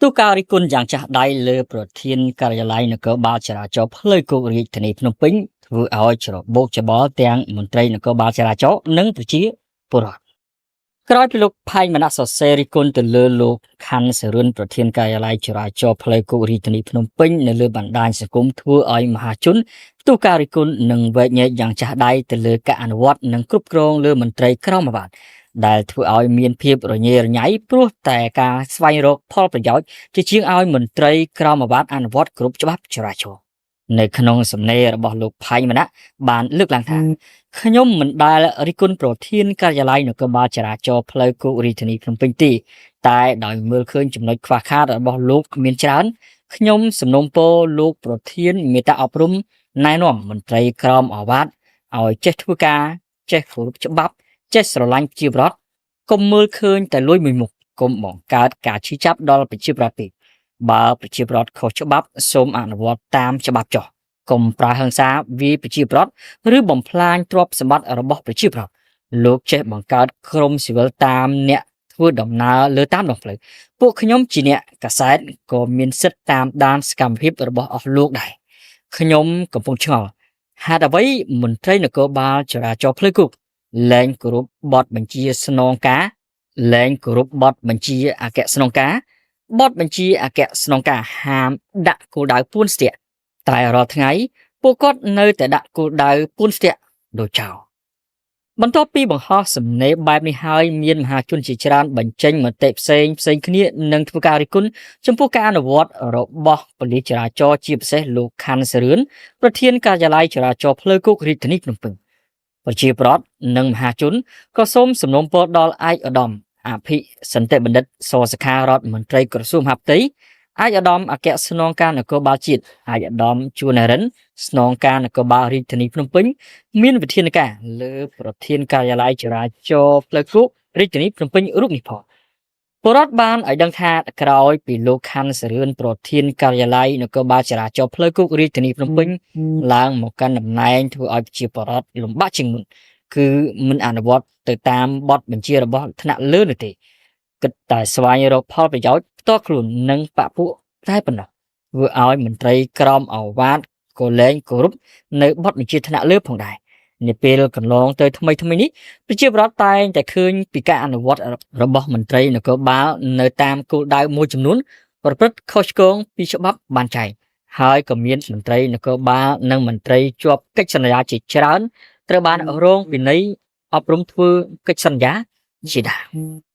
ទូការរិះគន់យ៉ាងចាស់ដៃលើប្រធានការិយាល័យនគរបាលចរាចរណ៍ផ្លូវគោករាជធានីភ្នំពេញធ្វើឲ្យច្របូកច្បល់ទាំងមន្ត្រីនគរបាលចរាចរណ៍និងប្រជាពលរដ្ឋក្រោយពីលោកផៃមនៈសរសេររិះគន់ទៅលើលោកខាន់សរឿនប្រធានការិយាល័យចរាចរណ៍ផ្លូវគោករាជធានីភ្នំពេញនៅលើបណ្ដាញសង្គមធ្វើឲ្យមហាជនទូការរិះគន់និងវែកញែកយ៉ាងចាស់ដៃទៅលើការអនុវត្តនិងគ្រប់គ្រងលើមន្ត្រីក្រមអាវ៉ាត់ដែលធ្វើឲ្យមានភាពរញ៉េរញ៉ៃព្រោះតែការស្វែងរកផលប្រយោជន៍ជាជាងឲ្យមន្ត្រីក្រមអាវ៉ាត់អនុវត្តគ្រប់ច្បាប់ចរាចរណ៍នៅក្នុងសំណេររបស់លោកផៃមនៈបានលើកឡើងថាខ្ញុំមិនដែលរិះគន់ប្រធានការិយាល័យនគរបាលចរាចរណ៍ផ្លូវគោករាជធានីភ្នំពេញទេតែដោយមើលឃើញចំណុចខ្វះខាតរបស់លោកមានច្រើនខ្ញុំសំណូមពរលោកប្រធានមេត្តាអប់រំណែនាំមន្ត្រីក្រមអាវ៉ាត់ឲ្យចេះធ្វើការចេះគោរពច្បាប់ចេះស្រឡាញ់ប្រជាពលរដ្ឋកុំមើលឃើញតែលួចមួយមុខកុំបង្កើតការឈឺចាប់ដល់ប្រជាពលរដ្ឋទេបើប្រជាពលរដ្ឋខុសច្បាប់សូមអនុវត្តតាមច្បាប់ចុះកុំប្រើហិង្សាវាយប្រជាពលរដ្ឋឬបំផ្លាញទ្រព្យសម្បត្តិរបស់ប្រជាពលរដ្ឋលោកចេះបង្កើតក្រុមស៊ីវិលតាមអ្នកធ្វើដំណើរលើតាមដងផ្លូវពួកខ្ញុំជាអ្នកកាសែតក៏មានសិទ្ធិតាមដានសកម្មភាពរបស់អស់លោកដែរខ្ញុំកំពុងឆ្ងល់ហេតុអ្វីមន្ត្រីនគរបាលចរាចរណ៍ផ្លូវគោកលែងគោរពបទបញ្ជាស្នងការបទបញ្ជាអគ្គស្នងការបទបញ្ជាអគ្គស្នងការហាមដាក់គោលដៅពួនស្ទាក់តែរាល់ថ្ងៃពួកគាត់នៅតែដាក់គោលដៅពួនស្ទាក់ដូចចោលបន្ទាប់ពីបង្ហោះសំណេរបែបនេះហើយមានមហាជនជាច្រើនបញ្ចេញមតិផ្សេងគ្នានិងធ្វើការរិះគន់ចំពោះការអនុវត្តរបស់ប៉ូលីសចរាចរណ៍ជាពិសេសលោកខាន់សរឿនប្រធានការិយាល័យចរាចរណ៍ផ្លូវគោករាជធានីភ្នំពេញប្រជាប្រដ្ឋនិងមហាជនក៏សូមសំណូមពរដល់ឯកឧត្តមអភិសន្តិបណ្ឌិតសសុខារដ្ឋមន្ត្រីក្រសួងមហាផ្ទៃឯកឧត្តមអគ្គស្នងការនគរបាលជាតិឯកឧត្តមជួននរិនស្នងការនគរបាលរាជធានីភ្នំពេញមានវិធានការលើប្រធានការិយាល័យចរាចរណ៍ផ្លូវគោករាជធានីភ្នំពេញរូបនេះផងពលរដ្ឋបានឲ្យដឹងថាក្រោយពីលោកខាន់សរឿនប្រធានការិយាល័យនគរបាលចរាចរណ៍ផ្លូវគោករាជធានីភ្នំពេញឡើងមកកាន់តំណែងធ្វើឲ្យប្រជាពលរដ្ឋលំបាកជាងមុនគឺមិនអនុវត្តទៅតាមបទបញ្ជារបស់ថ្នាក់លើនោះទេគិតតែស្វែងរកផលប្រយោជន៍ផ្ទាល់ខ្លួននិងបព្វពួកតែប៉ុណ្ណោះធ្វើឲ្យមន្ត្រីក្រមអាវ៉ាត់ក៏លែងគោរពនៅបទបញ្ជាថ្នាក់លើផងដែរនាពេលកន្លងទៅថ្មីនេះប្រជាពលរដ្ឋតែងតែឃើញពីការអនុវត្តរបស់មន្ត្រីនគរបាលនៅតាមគោលដៅមួយចំនួនប្រព្រឹត្តខុសឆ្គងពីច្បាប់បានចែងហើយក៏មានមន្ត្រីនគរបាលនិងមន្ត្រីជាប់កិច្ចសន្យាជាច្រើនត្រូវបានរងវិន័យអប់រំធ្វើកិច្ចសន្យាជាដើម